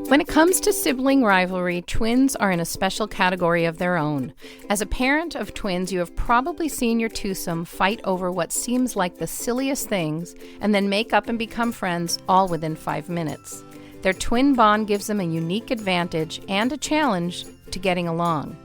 When it comes to sibling rivalry, twins are in a special category of their own. As a parent of twins, you have probably seen your twosome fight over what seems like the silliest things and then make up and become friends all within 5 minutes. Their twin bond gives them a unique advantage and a challenge to getting along.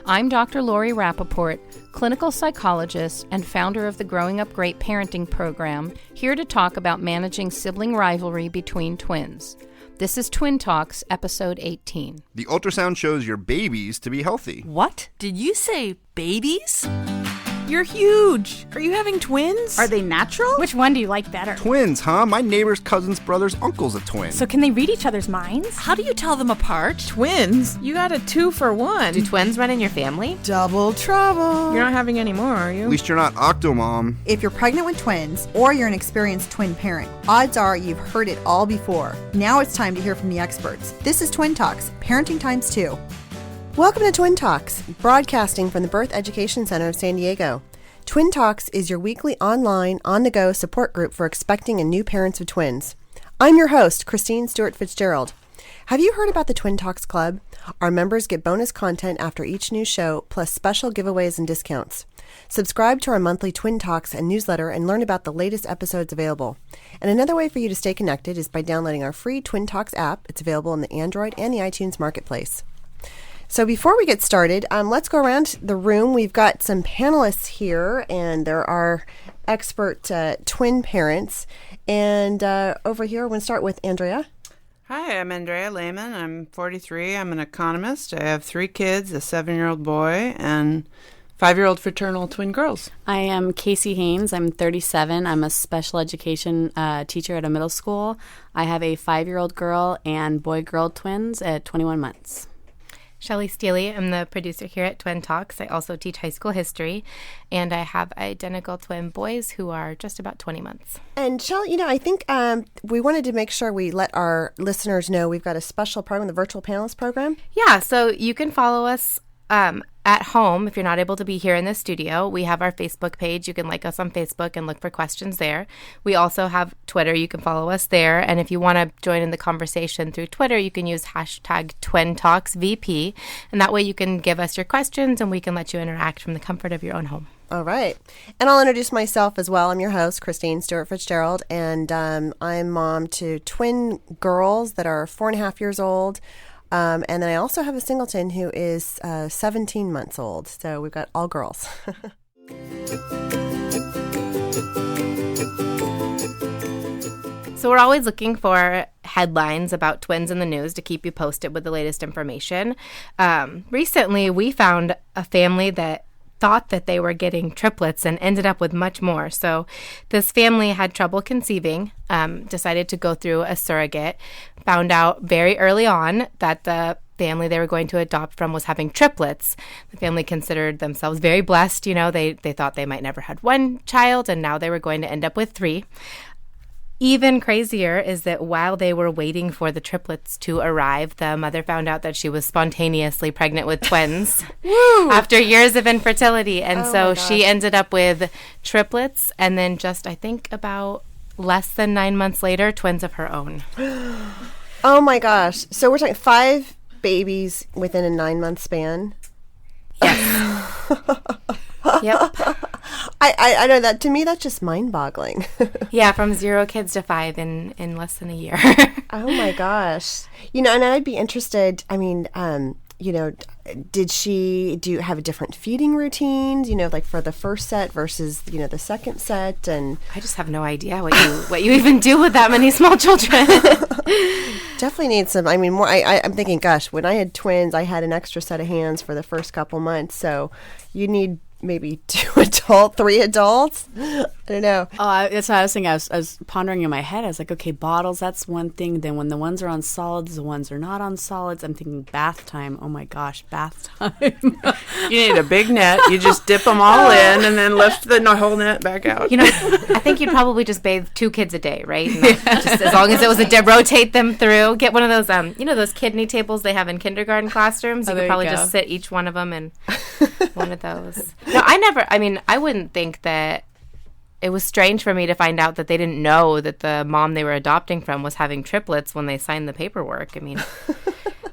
I'm Dr. Lori Rappaport, clinical psychologist and founder of the Growing Up Great Parenting Program, here to talk about managing sibling rivalry between twins. This is Twin Talks, episode 18. The ultrasound shows your babies to be healthy. What? Did you say babies? You're huge. Are you having twins? Are they natural? Which one do you like better? Twins, huh? My neighbor's cousin's brother's uncle's a twin. So can they read each other's minds? How do you tell them apart? Twins? You got a 2-for-1. Do twins run in your family? Double trouble. You're not having any more, are you? At least you're not Octomom. If you're pregnant with twins or you're an experienced twin parent, odds are you've heard it all before. Now it's time to hear from the experts. This is Twin Talks, Parenting Times 2. Welcome to Twin Talks, broadcasting from the Birth Education Center of San Diego. Twin Talks is your weekly online, on-the-go support group for expecting and new parents of twins. I'm your host, Christine Stewart Fitzgerald. Have you heard about the Twin Talks Club? Our members get bonus content after each new show, plus special giveaways and discounts. Subscribe to our monthly Twin Talks and newsletter and learn about the latest episodes available. And another way for you to stay connected is by downloading our free Twin Talks app. It's available in the Android and the iTunes Marketplace. So before we get started, let's go around the room. We've got some panelists here, and there are expert twin parents. And over here, we're going to start with Andrea. Hi, I'm Andrea Lehman. I'm 43. I'm an economist. I have 3 kids, a 7-year-old boy and 5-year-old fraternal twin girls. I am Casey Haynes. I'm 37. I'm a special education teacher at a middle school. I have a 5-year-old girl and boy-girl twins at 21 months. Shelley Steely. I'm the producer here at Twin Talks. I also teach high school history, and I have identical twin boys who are just about 20 months. And Shelley, I think we wanted to make sure we let our listeners know we've got a special program, the Virtual Panelist Program. Yeah, so you can follow us at home if you're not able to be here in the studio. We have our Facebook page. You can like us on Facebook and look for questions there. We also have Twitter. You can follow us there. And if you want to join in the conversation through Twitter, you can use hashtag TwinTalksVP. And that way you can give us your questions and we can let you interact from the comfort of your own home. All right. And I'll introduce myself as well. I'm your host, Christine Stewart Fitzgerald, and I'm mom to twin girls that are 4.5 years old. And then I also have a singleton who is 17 months old. So we've got all girls. So we're always looking for headlines about twins in the news to keep you posted with the latest information. Recently, we found a family that thought that they were getting triplets and ended up with much more. So this family had trouble conceiving, decided to go through a surrogate, found out very early on that the family they were going to adopt from was having triplets. The family considered themselves very blessed. They thought they might never had one child, and now they were going to end up with 3. Even crazier is that while they were waiting for the triplets to arrive, the mother found out that she was spontaneously pregnant with twins after years of infertility. And so she ended up with triplets and then just, I think, about less than 9 months later, twins of her own. Oh, my gosh. So we're talking 5 babies within a 9-month span? Yes. Yep. I know that. To me, that's just mind-boggling. Yeah, from 0 kids to 5 in less than a year. Oh my gosh! And I'd be interested. I mean, did she have different feeding routines? Like for the first set versus the second set, and I just have no idea what you even do with that many small children. Definitely need some. I mean, more. I'm thinking, gosh, when I had twins, I had an extra set of hands for the first couple months. So you need maybe 2 adults, 3 adults. I don't know. Oh, that's what I was thinking. I was pondering in my head. I was like, okay, bottles, that's one thing. Then when the ones are on solids, the ones are not on solids. I'm thinking bath time. Oh my gosh, bath time. You need a big net. You just dip them all in and then lift the whole net back out. I think you'd probably just bathe 2 kids a day, right? Just as long as it was rotate them through. Get one of those, those kidney tables they have in kindergarten classrooms. You could probably just sit each one of them in one of those. No, I wouldn't think that it was strange for me to find out that they didn't know that the mom they were adopting from was having triplets when they signed the paperwork. I mean,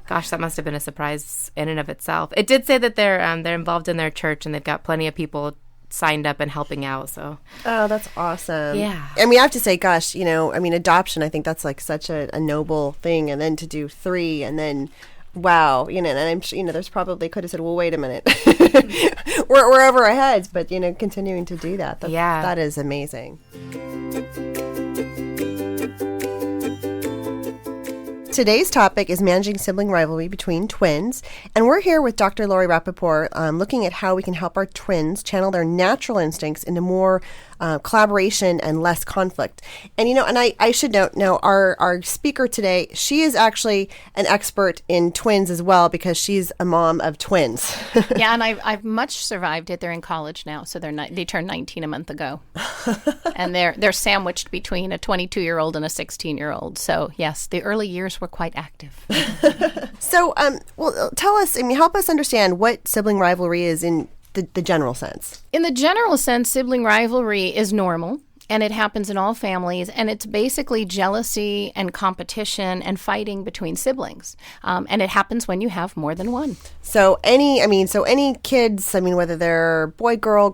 gosh, that must have been a surprise in and of itself. It did say that they're involved in their church and they've got plenty of people signed up and helping out. So, oh, that's awesome. Yeah. I mean, I have to say, gosh, adoption, I think that's like such a noble thing. And then to do 3 and then, wow, and I'm sure, there's probably could have said, well, wait a minute. we're over our heads, but, continuing to do that. That is amazing. Today's topic is managing sibling rivalry between twins, and we're here with Dr. Lori Rappaport looking at how we can help our twins channel their natural instincts into more collaboration and less conflict. And, and I should note now, our speaker today, she is actually an expert in twins as well because she's a mom of twins. Yeah, and I've much survived it. They're in college now, so they turned 19 a month ago. And they're sandwiched between a 22-year-old and a 16-year-old. So, yes, the early years were quite active. So, tell us, help us understand what sibling rivalry is in the general sense. In the general sense, sibling rivalry is normal, and it happens in all families, and it's basically jealousy and competition and fighting between siblings. And it happens when you have more than one. So any kids, whether they're boy, girl,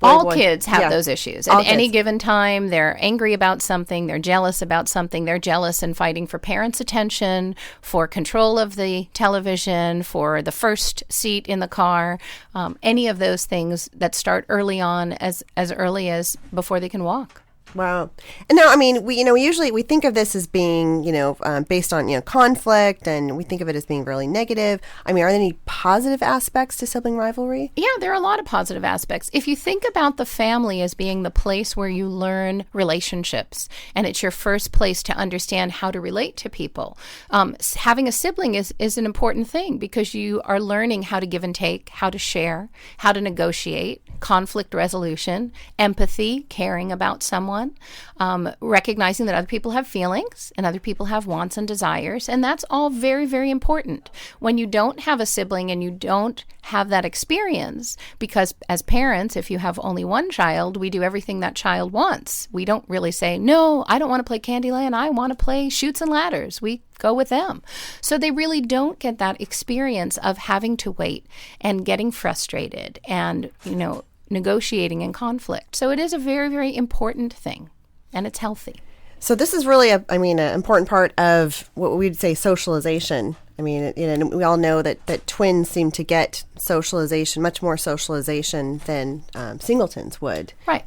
all kids have those issues. At any given time, they're angry about something, they're jealous about something, they're jealous and fighting for parents' attention, for control of the television, for the first seat in the car, any of those things that start early on, as early as before they can walk. Wow. And now, we usually we think of this as being, based on, conflict, and we think of it as being really negative. Are there any positive aspects to sibling rivalry? Yeah, there are a lot of positive aspects. If you think about the family as being the place where you learn relationships, and it's your first place to understand how to relate to people, having a sibling is an important thing because you are learning how to give and take, how to share, how to negotiate, conflict resolution, empathy, caring about someone. Recognizing that other people have feelings and other people have wants and desires, and that's all very, very important. When you don't have a sibling and you don't have that experience, because as parents, if you have only one child, we do everything that child wants. We don't really say, no, I don't want to play Candyland, I want to play Chutes and Ladders. We go with them. So they really don't get that experience of having to wait and getting frustrated and, negotiating in conflict. So it is a very, very important thing, and it's healthy. So this is really an important part of what we'd say socialization. We all know that twins seem to get socialization, much more socialization than singletons would. Right.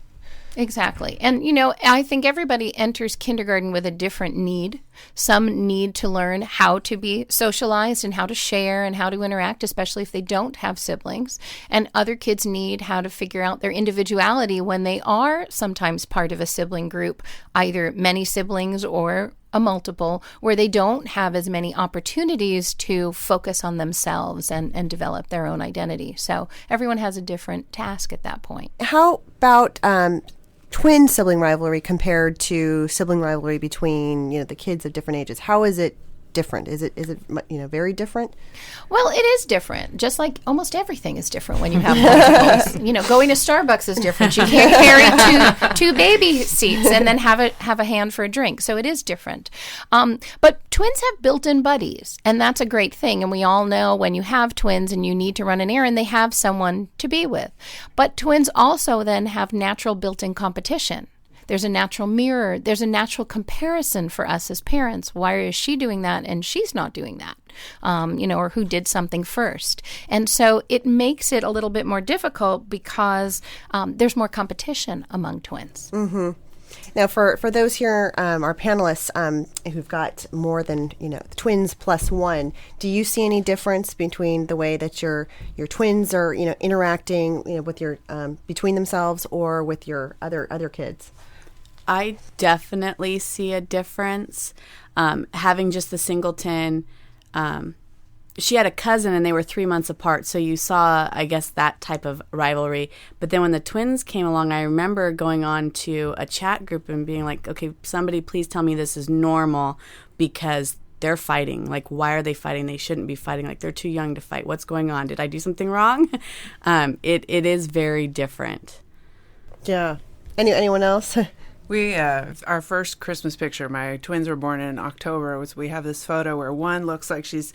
Exactly. And, I think everybody enters kindergarten with a different need. Some need to learn how to be socialized and how to share and how to interact, especially if they don't have siblings. And other kids need how to figure out their individuality when they are sometimes part of a sibling group, either many siblings or a multiple, where they don't have as many opportunities to focus on themselves and develop their own identity. So everyone has a different task at that point. How about twin sibling rivalry compared to sibling rivalry between the kids of different ages? How is it different? Is it very different? Well, it is different. Just like almost everything is different when you have multiples. Going to Starbucks is different. You can't carry two baby seats and then have a hand for a drink. So it is different. But twins have built-in buddies, and that's a great thing. And we all know when you have twins and you need to run an errand, they have someone to be with. But twins also then have natural built-in competition. There's a natural mirror. There's a natural comparison for us as parents. Why is she doing that and she's not doing that? Or who did something first. And so it makes it a little bit more difficult because there's more competition among twins. Mm-hmm. Now, for those here, our panelists who've got more than twins plus one, do you see any difference between the way that your twins are interacting with your between themselves or with your other kids? I definitely see a difference. Having just the singleton, she had a cousin and they were 3 months apart, so you saw, I guess, that type of rivalry. But then when the twins came along, I remember going on to a chat group and being like, okay, somebody please tell me this is normal because they're fighting. Like, why are they fighting? They shouldn't be fighting. Like, they're too young to fight. What's going on? Did I do something wrong? It is very different. Yeah. Anyone else? We, our first Christmas picture, my twins were born in October, we have this photo where one looks like she's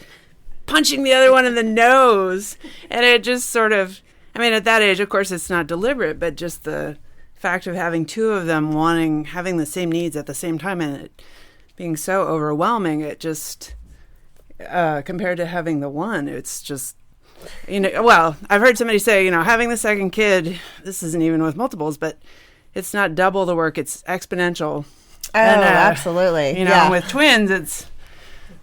punching the other one in the nose. And it just sort of, I mean, at that age, of course, it's not deliberate, but just the fact of having two of them having the same needs at the same time and it being so overwhelming, it just, compared to having the one, it's just, well, I've heard somebody say, having the second kid, this isn't even with multiples, but it's not double the work, it's exponential. Oh, and, absolutely. With twins, it's,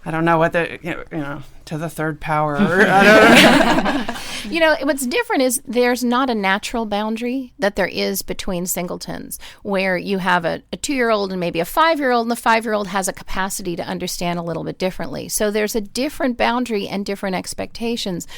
I don't know what to the third power. I don't know. What's different is there's not a natural boundary that there is between singletons, where you have a 2-year-old and maybe a 5-year-old, and the 5-year-old has a capacity to understand a little bit differently. So there's a different boundary and different expectations.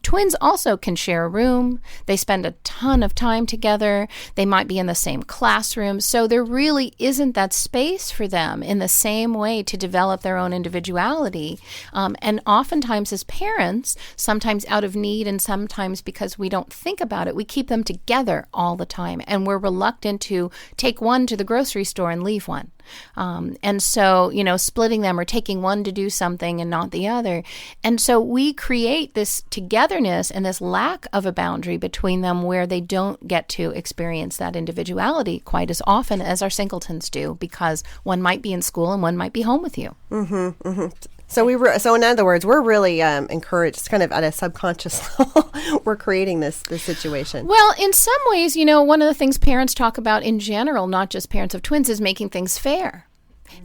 Twins also can share a room. They spend a ton of time together. They might be in the same classroom. So there really isn't that space for them in the same way to develop their own individuality. And oftentimes as parents, sometimes out of need and sometimes because we don't think about it, we keep them together all the time. And we're reluctant to take one to the grocery store and leave one. And so, splitting them or taking one to do something and not the other. And so we create this togetherness and this lack of a boundary between them where they don't get to experience that individuality quite as often as our singletons do, because one might be in school and one might be home with you. Mm-hmm, mm-hmm. So in other words, we're really encouraged, kind of at a subconscious level, we're creating this situation. Well, in some ways, one of the things parents talk about in general, not just parents of twins, is making things fair.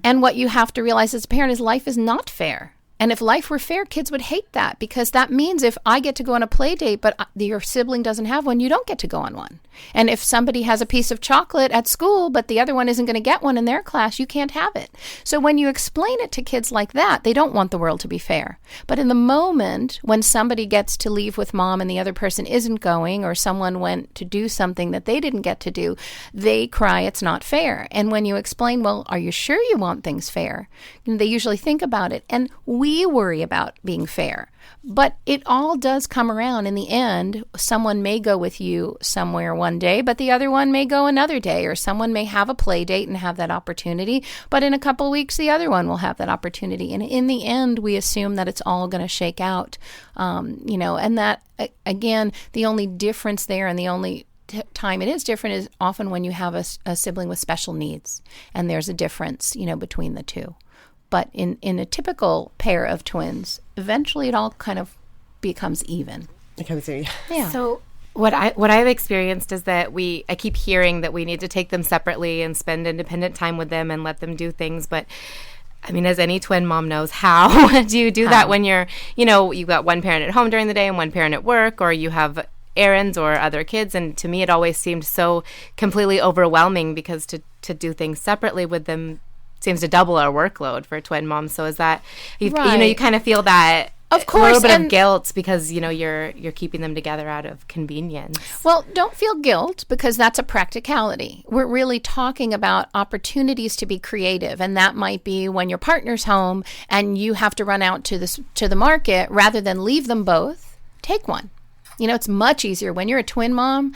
And what you have to realize as a parent is life is not fair. And if life were fair, kids would hate that, because that means if I get to go on a play date, but your sibling doesn't have one, you don't get to go on one. And if somebody has a piece of chocolate at school, but the other one isn't going to get one in their class, you can't have it. So when you explain it to kids like that, they don't want the world to be fair. But in the moment when somebody gets to leave with mom and the other person isn't going, or someone went to do something that they didn't get to do, they cry, it's not fair. And when you explain, well, are you sure you want things fair? They usually think about it. And we worry about being fair. But it all does come around in the end. Someone may go with you somewhere one day, but the other one may go another day, or someone may have a play date and have that opportunity, but in a couple of weeks, the other one will have that opportunity. And in the end, we assume that it's all going to shake out, and that, again, the only difference there and the only time it is different is often when you have a sibling with special needs, and there's a difference, between the two. But in a typical pair of twins, eventually it all kind of becomes even. Yeah. So what I've experienced is that I keep hearing that we need to take them separately and spend independent time with them and let them do things. But I mean, as any twin mom knows, how do you do that when you've got one parent at home during the day and one parent at work, or you have errands or other kids? And to me, it always seemed so completely overwhelming, because to do things separately with them seems to double our workload for twin moms. So is that, you kind of feel that, of course, a little bit of guilt because, you're keeping them together out of convenience. Well, don't feel guilt, because that's a practicality. We're really talking about opportunities to be creative. And that might be when your partner's home and you have to run out to the market, rather than leave them both, take one. It's much easier when you're a twin mom.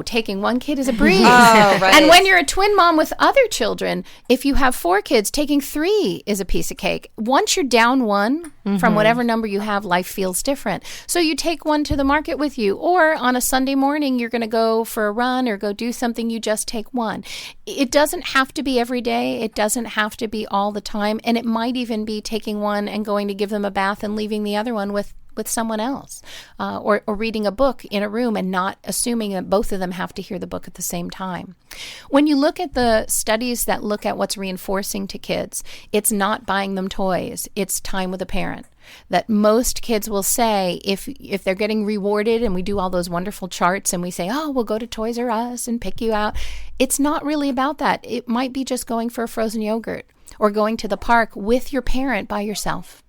Taking one kid is a breeze. Oh, right. And when you're a twin mom with other children, if you have 4 kids, taking 3 is a piece of cake. Once you're down one from whatever number you have, life feels different. So you take one to the market with you, or on a Sunday morning, you're going to go for a run or go do something, you just take one. It doesn't have to be every day. It doesn't have to be all the time. And it might even be taking one and going to give them a bath and leaving the other one with someone else, or reading a book in a room and not assuming that both of them have to hear the book at the same time. When you look at the studies that look at what's reinforcing to kids, it's not buying them toys, it's time with a parent. That most kids will say, if they're getting rewarded, and we do all those wonderful charts and we say, we'll go to Toys R Us and pick you out, it's not really about that. It might be just going for a frozen yogurt or going to the park with your parent by yourself.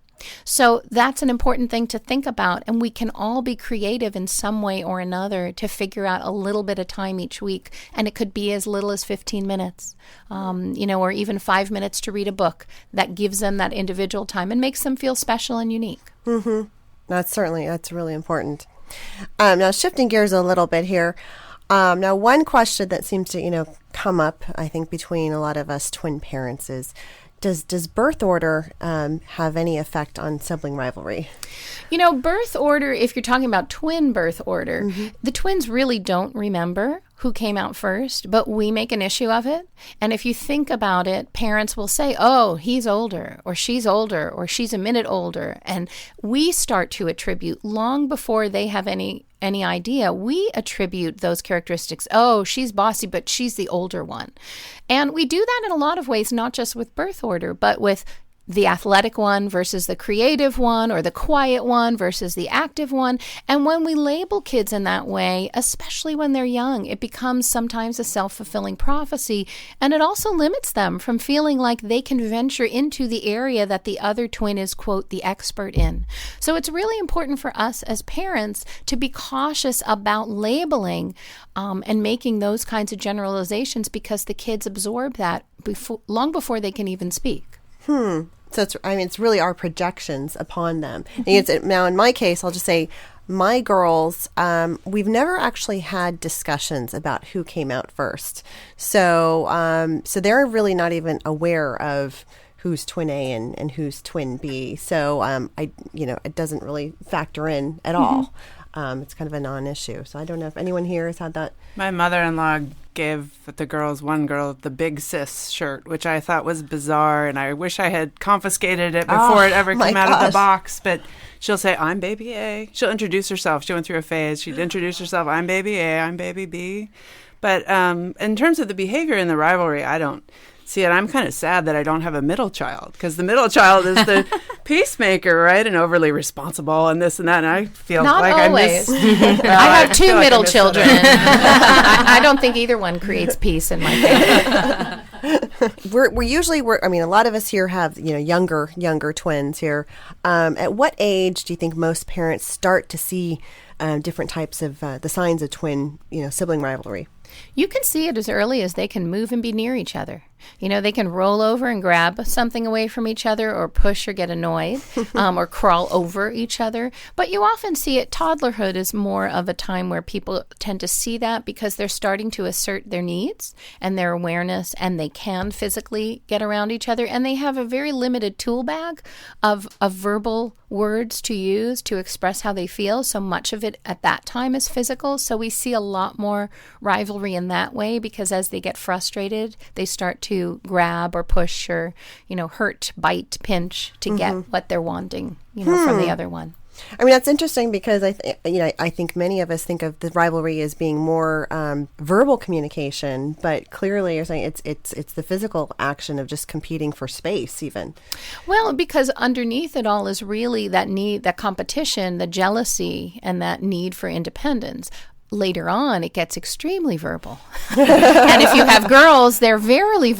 So that's an important thing to think about, and we can all be creative in some way or another to figure out a little bit of time each week, and it could be as little as 15 minutes, or even 5 minutes to read a book that gives them that individual time and makes them feel special and unique. Mm-hmm. That's really important. Now, shifting gears a little bit here, Now, one question that seems to, come up, I think, between a lot of us twin parents is, does birth order have any effect on sibling rivalry? Birth order, if you're talking about twin birth order, the twins really don't remember who came out first, but we make an issue of it. And if you think about it, parents will say, oh, he's older, or she's a minute older. And we start to attribute long before they have any idea. We attribute those characteristics. Oh, she's bossy, but she's the older one. And we do that in a lot of ways, not just with birth order, but with the athletic one versus the creative one, or the quiet one versus the active one. And when we label kids in that way, especially when they're young, it becomes sometimes a self-fulfilling prophecy. And it also limits them from feeling like they can venture into the area that the other twin is, quote, the expert in. So it's really important for us as parents to be cautious about labeling and making those kinds of generalizations, because the kids absorb that long before they can even speak. So it's really our projections upon them. And now, in my case, I'll just say my girls, we've never actually had discussions about who came out first. So they're really not even aware of who's twin A and who's twin B. So it doesn't really factor in at all. It's kind of a non-issue. So I don't know if anyone here has had that. My mother-in-law gave one girl the big sis shirt, which I thought was bizarre, and I wish I had confiscated it before it ever came out of the box. But she'll say, I'm baby A. She'll introduce herself. She went through a phase. She'd introduce herself, I'm baby A, I'm baby B. But in terms of the behavior in the rivalry, I don't see it. I'm kind of sad that I don't have a middle child, because the middle child is the peacemaker, right? And overly responsible and this and that. And I feel Not like always. I miss. I have two middle children. I don't think either one creates peace in my family. We're usually a lot of us here have younger twins here. At what age do you think most parents start to see different types of the signs of twin sibling rivalry? You can see it as early as they can move and be near each other. They can roll over and grab something away from each other, or push or get annoyed, or crawl over each other. But you often see it, toddlerhood is more of a time where people tend to see that, because they're starting to assert their needs and their awareness, and they can physically get around each other. And they have a very limited tool bag of verbal words to use to express how they feel. So much of it at that time is physical. So we see a lot more rivalry in that way, because as they get frustrated, they start to grab or push or, hurt, bite, pinch to get what they're wanting, from the other one. That's interesting, because I think many of us think of the rivalry as being more verbal communication, but clearly you're saying it's the physical action of just competing for space, even. Well, because underneath it all is really that need, that competition, the jealousy, and that need for independence. Later on, it gets extremely verbal. And if you have girls, they're very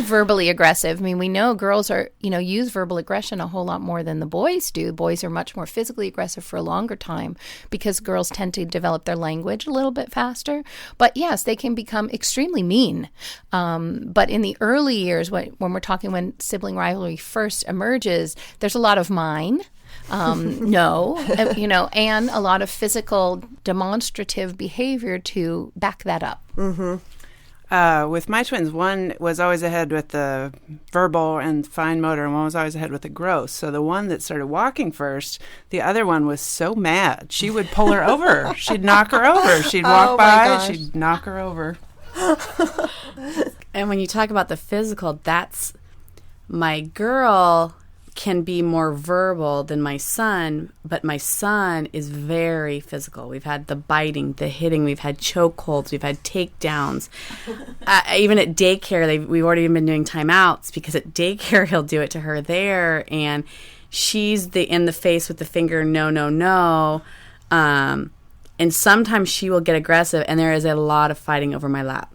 verbally aggressive. We know girls are, use verbal aggression a whole lot more than the boys do. Boys are much more physically aggressive for a longer time, because girls tend to develop their language a little bit faster. But yes, they can become extremely mean. But in the early years, when sibling rivalry first emerges, there's a lot of mine. And a lot of physical demonstrative behavior to back that up. With my twins, one was always ahead with the verbal and fine motor, and one was always ahead with the gross. So the one that started walking first, the other one was so mad. She would pull her over. She'd knock her over. She'd walk by, and she'd knock her over. And when you talk about the physical, that's my girl can be more verbal than my son, but my son is very physical. We've had the biting, the hitting, we've had chokeholds, we've had takedowns. Even at daycare, we've already been doing timeouts, because at daycare he'll do it to her there, and she's in the face with the finger, no, no, no. And sometimes she will get aggressive, and there is a lot of fighting over my lap.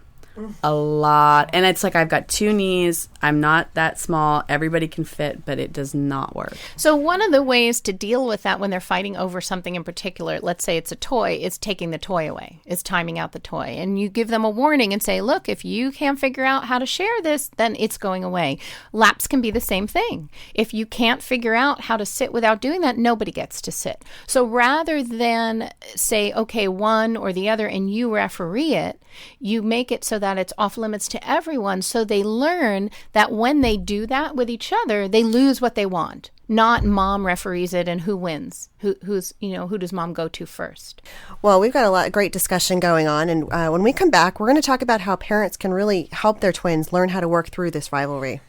a lot. And it's like I've got 2 knees. I'm not that small. Everybody can fit, but it does not work. So one of the ways to deal with that when they're fighting over something in particular, let's say it's a toy, is taking the toy away, is timing out the toy. And you give them a warning and say, look, if you can't figure out how to share this, then it's going away. Laps can be the same thing. If you can't figure out how to sit without doing that, nobody gets to sit. So rather than say, okay, one or the other, and you referee it, you make it so that it's off limits to everyone, so they learn that when they do that with each other, they lose what they want. Not mom referees it and who wins, who does mom go to first. Well, we've got a lot of great discussion going on, and when we come back, we're going to talk about how parents can really help their twins learn how to work through this rivalry.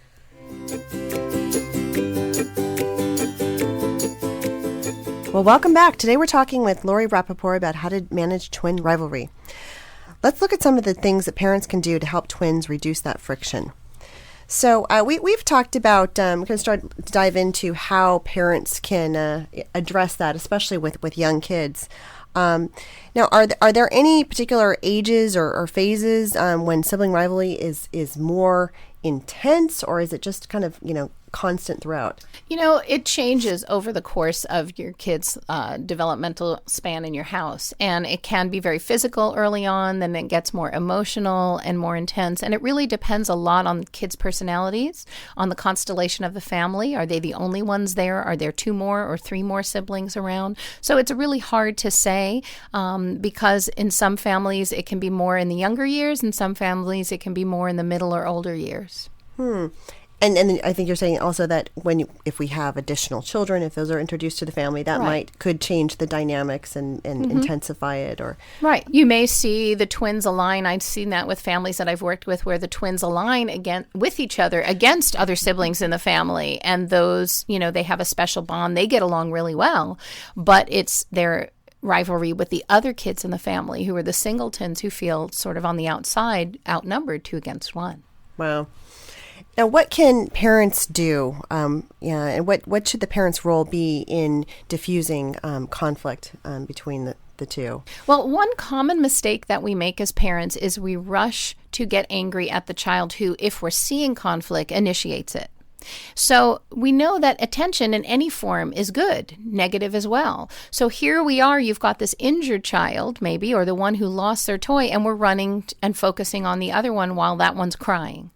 Well, welcome back. Today we're talking with Lori Rappaport about how to manage twin rivalry. Let's look at some of the things that parents can do to help twins reduce that friction. So we've talked about, we're going to dive into how parents can address that, especially with young kids. Now, are there any particular ages or phases when sibling rivalry is more intense, or is it just kind of, constant throughout? It changes over the course of your kid's developmental span in your house. And it can be very physical early on, then it gets more emotional and more intense. And it really depends a lot on kids' personalities, on the constellation of the family. Are they the only ones there? Are there 2 more or 3 more siblings around? So it's really hard to say because in some families it can be more in the younger years, in some families it can be more in the middle or older years. And I think you're saying also that if we have additional children, if those are introduced to the family, that could change the dynamics and intensify it, or right. You may see the twins align. I've seen that with families that I've worked with, where the twins align again with each other against other siblings in the family, and those they have a special bond. They get along really well, but it's their rivalry with the other kids in the family who are the singletons, who feel sort of on the outside, outnumbered 2 against 1. Wow. Now, what can parents do? And what should the parents' role be in diffusing conflict between the two? Well, one common mistake that we make as parents is we rush to get angry at the child who, if we're seeing conflict, initiates it. So we know that attention in any form is good, negative as well. So here we are, you've got this injured child maybe, or the one who lost their toy, and we're running and focusing on the other one while that one's crying.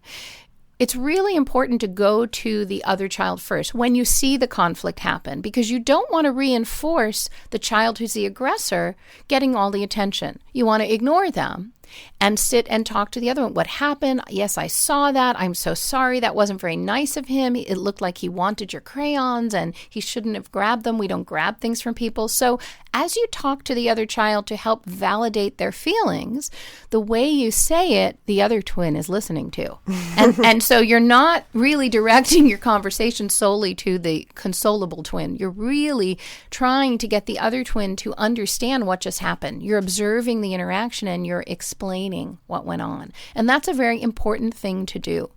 It's really important to go to the other child first when you see the conflict happen, because you don't want to reinforce the child who's the aggressor getting all the attention. You want to ignore them and sit and talk to the other one. What happened? Yes, I saw that. I'm so sorry. That wasn't very nice of him. It looked like he wanted your crayons and he shouldn't have grabbed them. We don't grab things from people. So as you talk to the other child to help validate their feelings, the way you say it, the other twin is listening to. And so you're not really directing your conversation solely to the consolable twin. You're really trying to get the other twin to understand what just happened. You're observing the interaction and you're explaining what went on. And that's a very important thing to do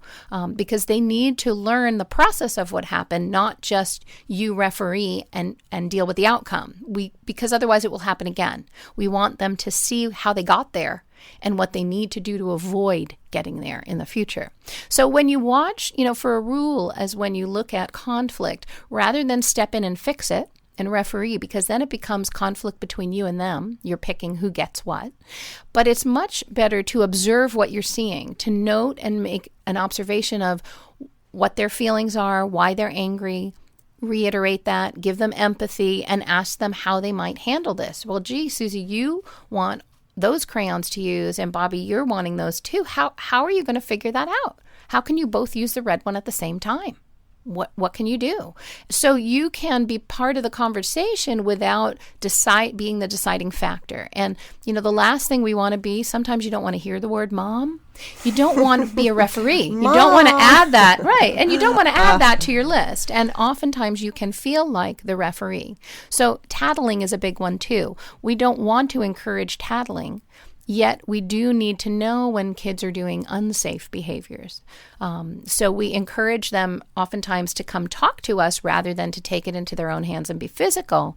because they need to learn the process of what happened, not just you referee and deal with the outcome. Because otherwise it will happen again. We want them to see how they got there and what they need to do to avoid getting there in the future. So when you watch, for a rule, as when you look at conflict, rather than step in and fix it and referee, because then it becomes conflict between you and them. You're picking who gets what. But it's much better to observe what you're seeing, to note and make an observation of what their feelings are, why they're angry, reiterate that, give them empathy, and ask them how they might handle this. Well, gee, Susie, you want those crayons to use, and Bobby, you're wanting those too. How are you going to figure that out? How can you both use the red one at the same time? What can you do? So you can be part of the conversation without being the deciding factor. And, the last thing we want to be, sometimes you don't want to hear the word mom. You don't want to be a referee. You don't want to add that. Right. And you don't want to add that to your list. And oftentimes you can feel like the referee. So tattling is a big one too. We don't want to encourage tattling. Yet we do need to know when kids are doing unsafe behaviors. So we encourage them oftentimes to come talk to us rather than to take it into their own hands and be physical,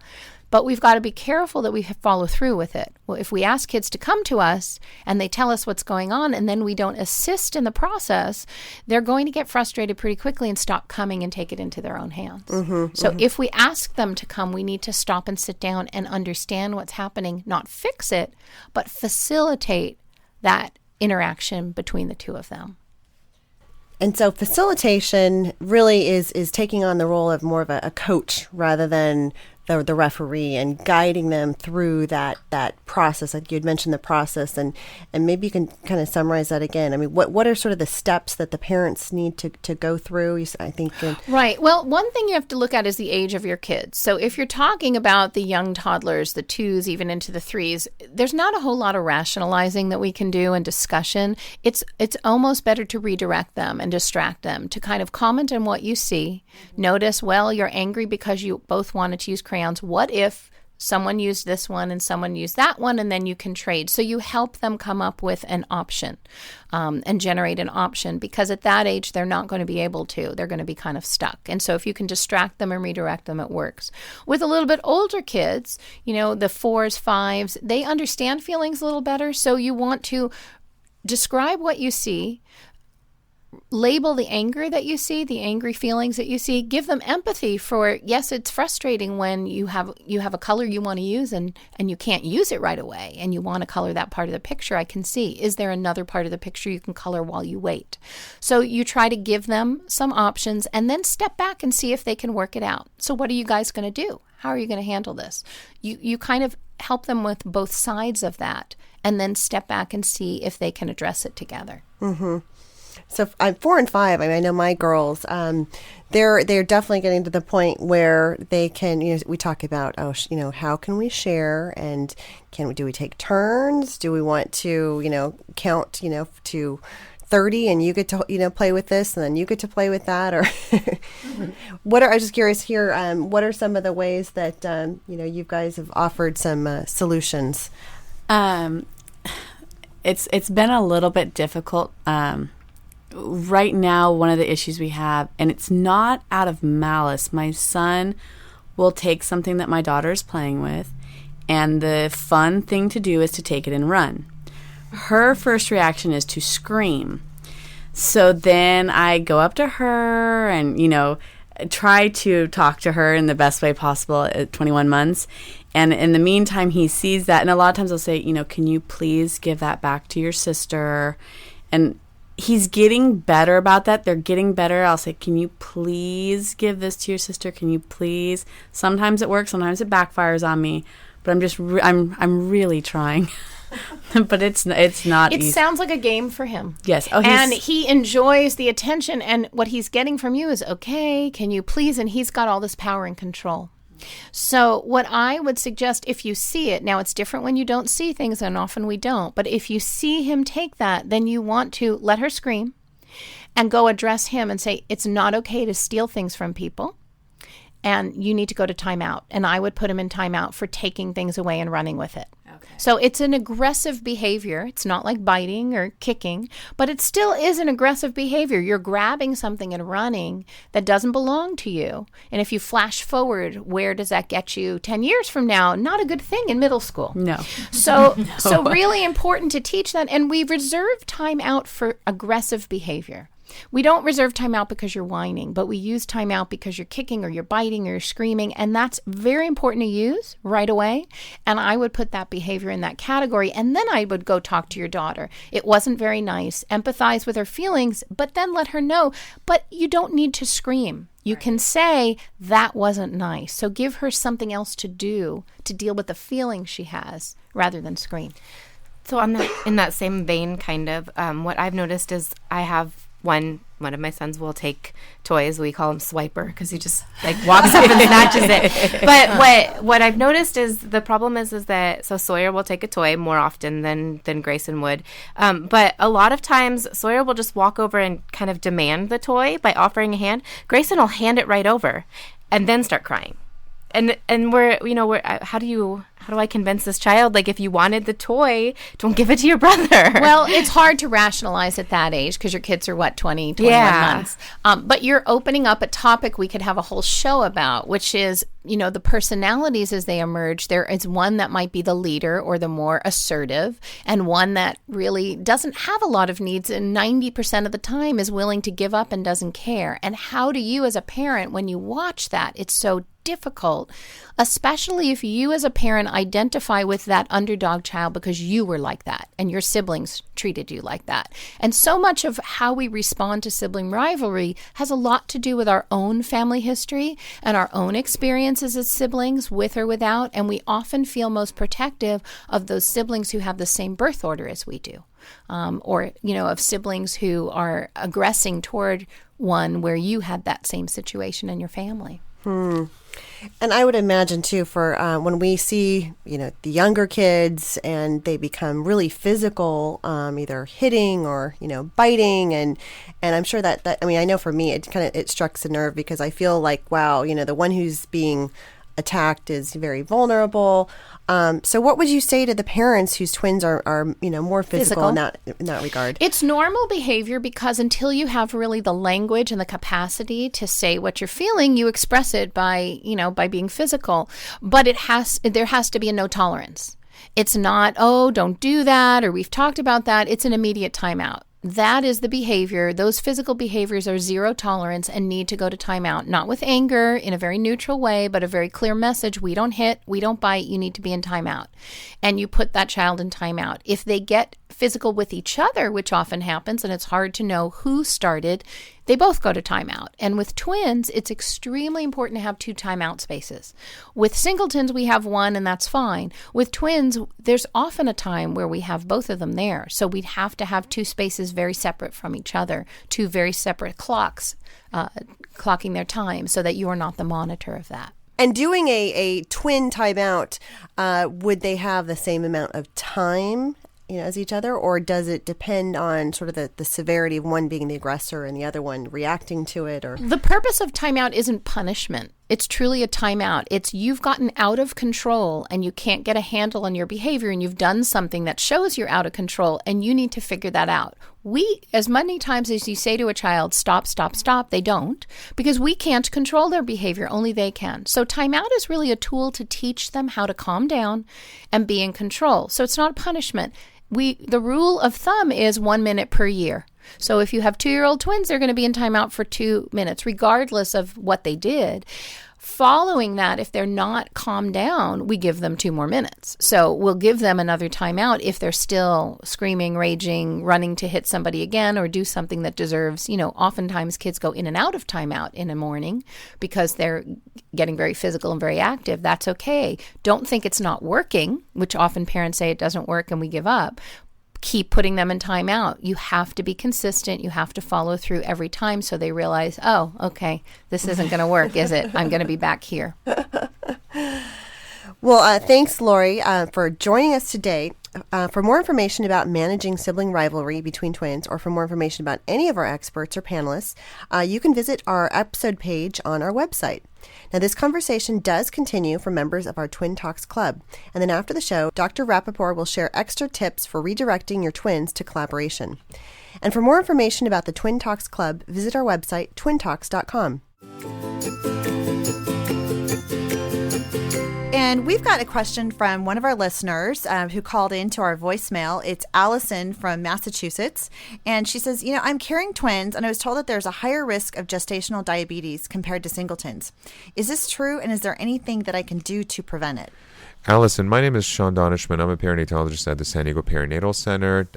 But we've got to be careful that we follow through with it. Well, if we ask kids to come to us and they tell us what's going on and then we don't assist in the process, they're going to get frustrated pretty quickly and stop coming and take it into their own hands. So if we ask them to come, we need to stop and sit down and understand what's happening, not fix it, but facilitate that interaction between the two of them. And so facilitation really is taking on the role of more of a coach rather than the referee, and guiding them through that process. Like you had mentioned the process, and maybe you can kind of summarize that again. I mean, what are sort of the steps that the parents need to go through? I think. Right. Well, one thing you have to look at is the age of your kids. So if you're talking about the young toddlers, the 2s, even into the 3s, there's not a whole lot of rationalizing that we can do and discussion. It's almost better to redirect them and distract them, to kind of comment on what you see. Notice, well, you're angry because you both wanted to use crayons. What if someone used this one and someone used that one, and then you can trade? So you help them come up with an option and generate an option, because at that age, they're not going to be able to. They're going to be kind of stuck. And so if you can distract them and redirect them, it works. With a little bit older kids, the 4s, 5s, they understand feelings a little better. So you want to describe what you see, label the anger that you see, the angry feelings that you see, give them empathy for, yes, it's frustrating when you have a color you want to use and you can't use it right away and you want to color that part of the picture. I can see, is there another part of the picture you can color while you wait? So you try to give them some options and then step back and see if they can work it out. So what are you guys going to do? How are you going to handle this? You kind of help them with both sides of that and then step back and see if they can address it together. Mm-hmm. So I'm 4 and 5. I mean, I know my girls. They're definitely getting to the point where they can. We talk about how can we share, and do we take turns? Do we want to count to 30 and you get to play with this and then you get to play with that, or I'm just curious here. What are some of the ways that you guys have offered some solutions? It's been a little bit difficult. Right now, one of the issues we have, and it's not out of malice, my son will take something that my daughter's playing with, and the fun thing to do is to take it and run. Her first reaction is to scream. So then I go up to her and, try to talk to her in the best way possible at 21 months. And in the meantime, he sees that. And a lot of times I'll say, can you please give that back to your sister? And he's getting better about that. They're getting better. I'll say, can you please give this to your sister? Can you please? Sometimes it works. Sometimes it backfires on me. But I'm really trying. But it's not easy. It sounds like a game for him. Yes. And he enjoys the attention. And what he's getting from you is, okay, can you please? And he's got all this power and control. So what I would suggest, if you see it, now it's different when you don't see things, and often we don't, but if you see him take that, then you want to let her scream and go address him and say, it's not okay to steal things from people, and you need to go to timeout. And I would put him in timeout for taking things away and running with it. Okay. So it's an aggressive behavior. It's not like biting or kicking, but it still is an aggressive behavior. You're grabbing something and running that doesn't belong to you. And if you flash forward, where does that get you 10 years from now? Not a good thing in middle school. No. So really important to teach that. And we reserve time out for aggressive behavior. We don't reserve time out because you're whining, but we use time out because you're kicking or you're biting or you're screaming, and that's very important to use right away. And I would put that behavior in that category, and then I would go talk to your daughter. It wasn't very nice. Empathize with her feelings, but then let her know, but you don't need to scream. You can say, that wasn't nice. So give her something else to do to deal with the feeling she has rather than scream. So in that same vein, kind of, what I've noticed is I have one of my sons will take toys. We call him Swiper because he just walks up and snatches it. But what I've noticed is the problem is that Sawyer will take a toy more often than Grayson would. But a lot of times Sawyer will just walk over and kind of demand the toy by offering a hand. Grayson will hand it right over and then start crying. And we're how do how do I convince this child? Like, if you wanted the toy, don't give it to your brother. Well, it's hard to rationalize at that age because your kids are, 21 months. But you're opening up a topic we could have a whole show about, which is, the personalities as they emerge. There is one that might be the leader or the more assertive, and one that really doesn't have a lot of needs and 90% of the time is willing to give up and doesn't care. And how do you as a parent, when you watch that, it's so difficult, especially if you as a parent identify with that underdog child because you were like that and your siblings treated you like that. And so much of how we respond to sibling rivalry has a lot to do with our own family history and our own experiences as siblings, with or without, and we often feel most protective of those siblings who have the same birth order as we do. Or of siblings who are aggressing toward one where you had that same situation in your family. And I would imagine, too, for when we see, the younger kids and they become really physical, either hitting or, biting. And I'm sure that I know for me, it strikes a nerve because I feel like, wow, the one who's being attacked is very vulnerable. So what would you say to the parents whose twins are more physical in that regard? It's normal behavior because until you have really the language and the capacity to say what you're feeling, you express it by being physical. But there has to be a no tolerance. It's not, oh, don't do that, or we've talked about that. It's an immediate timeout. That is the behavior. Those physical behaviors are zero tolerance and need to go to timeout, not with anger in a very neutral way, but a very clear message. We don't hit, we don't bite, you need to be in timeout. And you put that child in timeout. If they get physical with each other, which often happens, and it's hard to know who started, they both go to timeout. And with twins, it's extremely important to have 2 timeout spaces. With singletons, we have 1, and that's fine. With twins, there's often a time where we have both of them there. So we'd have to have 2 spaces very separate from each other, 2 very separate clocks, clocking their time so that you are not the monitor of that. And doing a twin timeout, would they have the same amount of time as each other, or does it depend on sort of the severity of one being the aggressor and the other one reacting to it? Or the purpose of timeout isn't punishment. It's truly a timeout. It's you've gotten out of control and you can't get a handle on your behavior and you've done something that shows you're out of control and you need to figure that out. As many times as you say to a child, stop, stop, stop, they don't, because we can't control their behavior, only they can. So timeout is really a tool to teach them how to calm down and be in control. So it's not a punishment. The rule of thumb is 1 minute per year. So if you have 2-year-old twins, they're going to be in timeout for 2 minutes, regardless of what they did. Following that, if they're not calmed down, we give them 2 more minutes. So we'll give them another timeout if they're still screaming, raging, running to hit somebody again or do something that deserves, oftentimes kids go in and out of timeout in the morning because they're getting very physical and very active. That's okay. Don't think it's not working, which often parents say it doesn't work and we give up. Keep putting them in timeout. You have to be consistent. You have to follow through every time so they realize, oh, okay, this isn't going to work, is it? I'm going to be back here. Well, thanks, Lori, for joining us today. For more information about managing sibling rivalry between twins, or for more information about any of our experts or panelists, you can visit our episode page on our website. Now, this conversation does continue for members of our Twin Talks Club. And then after the show, Dr. Rappaport will share extra tips for redirecting your twins to collaboration. And for more information about the Twin Talks Club, visit our website, twintalks.com. And we've got a question from one of our listeners who called into our voicemail. It's Allison from Massachusetts. And she says, I'm carrying twins, and I was told that there's a higher risk of gestational diabetes compared to singletons. Is this true, and is there anything that I can do to prevent it? Allison, my name is Sean Donishman. I'm a perinatologist at the San Diego Perinatal Center.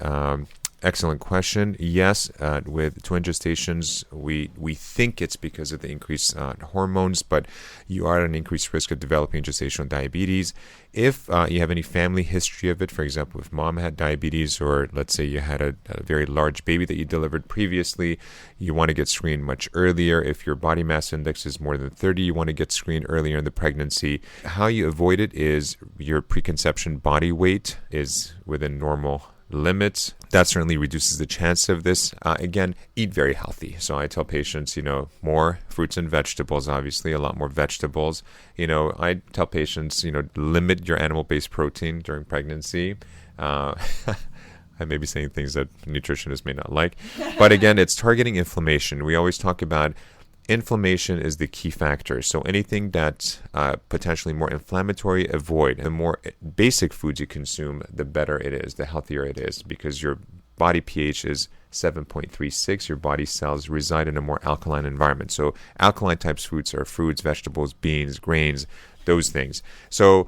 Excellent question. Yes, with twin gestations, we think it's because of the increased hormones, but you are at an increased risk of developing gestational diabetes. If you have any family history of it, for example, if mom had diabetes, or let's say you had a very large baby that you delivered previously, you want to get screened much earlier. If your body mass index is more than 30, you want to get screened earlier in the pregnancy. How you avoid it is your preconception body weight is within normal limits. That certainly reduces the chance of this. Again, eat very healthy. So I tell patients, more fruits and vegetables, obviously, a lot more vegetables. I tell patients, limit your animal-based protein during pregnancy. I may be saying things that nutritionists may not like. But again, it's targeting inflammation. We always talk about inflammation is the key factor. So anything that's potentially more inflammatory, avoid. And the more basic foods you consume, the better it is, the healthier it is, because your body pH is 7.36. Your body cells reside in a more alkaline environment. So alkaline types foods are fruits, vegetables, beans, grains, those things. So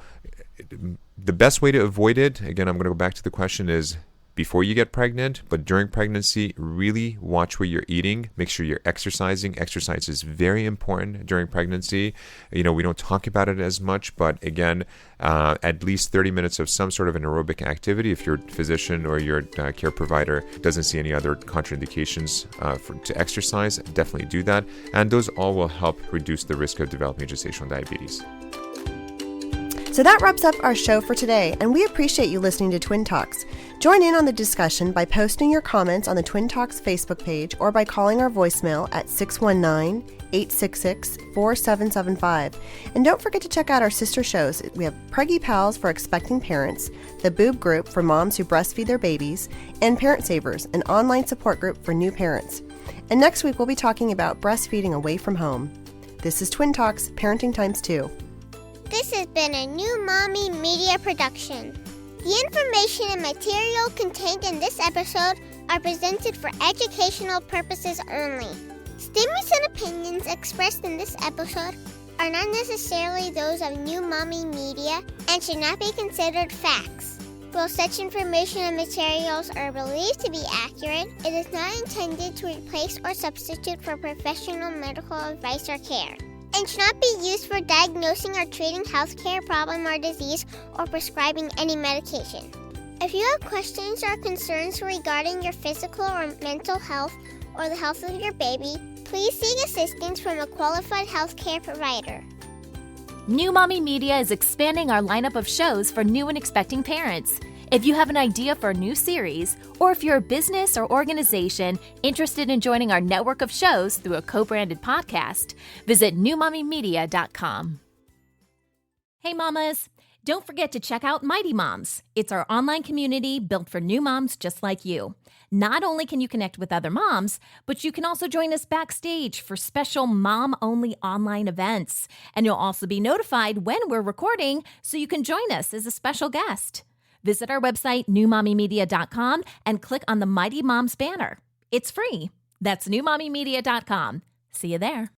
the best way to avoid it, again, I'm going to go back to the question, is before you get pregnant, but during pregnancy, really watch what you're eating. Make sure you're exercising. Exercise is very important during pregnancy. We don't talk about it as much, but again, at least 30 minutes of some sort of an aerobic activity. If your physician or your care provider doesn't see any other contraindications to exercise, definitely do that. And those all will help reduce the risk of developing gestational diabetes. So that wraps up our show for today, and we appreciate you listening to Twin Talks. Join in on the discussion by posting your comments on the Twin Talks Facebook page or by calling our voicemail at 619-866-4775. And don't forget to check out our sister shows. We have Preggy Pals for expecting parents, the Boob Group for moms who breastfeed their babies, and Parent Savers, an online support group for new parents. And next week we'll be talking about breastfeeding away from home. This is Twin Talks, Parenting Times 2. This has been a New Mommy Media production. The information and material contained in this episode are presented for educational purposes only. Statements and opinions expressed in this episode are not necessarily those of New Mommy Media and should not be considered facts. While such information and materials are believed to be accurate, it is not intended to replace or substitute for professional medical advice or care, and should not be used for diagnosing or treating healthcare problem or disease or prescribing any medication. If you have questions or concerns regarding your physical or mental health or the health of your baby, please seek assistance from a qualified healthcare provider. New Mommy Media is expanding our lineup of shows for new and expecting parents. If you have an idea for a new series, or if you're a business or organization interested in joining our network of shows through a co-branded podcast, visit newmommymedia.com. Hey mamas, don't forget to check out Mighty Moms. It's our online community built for new moms just like you. Not only can you connect with other moms, but you can also join us backstage for special mom-only online events. And you'll also be notified when we're recording, so you can join us as a special guest. Visit our website, newmommymedia.com, and click on the Mighty Moms banner. It's free. That's newmommymedia.com. See you there.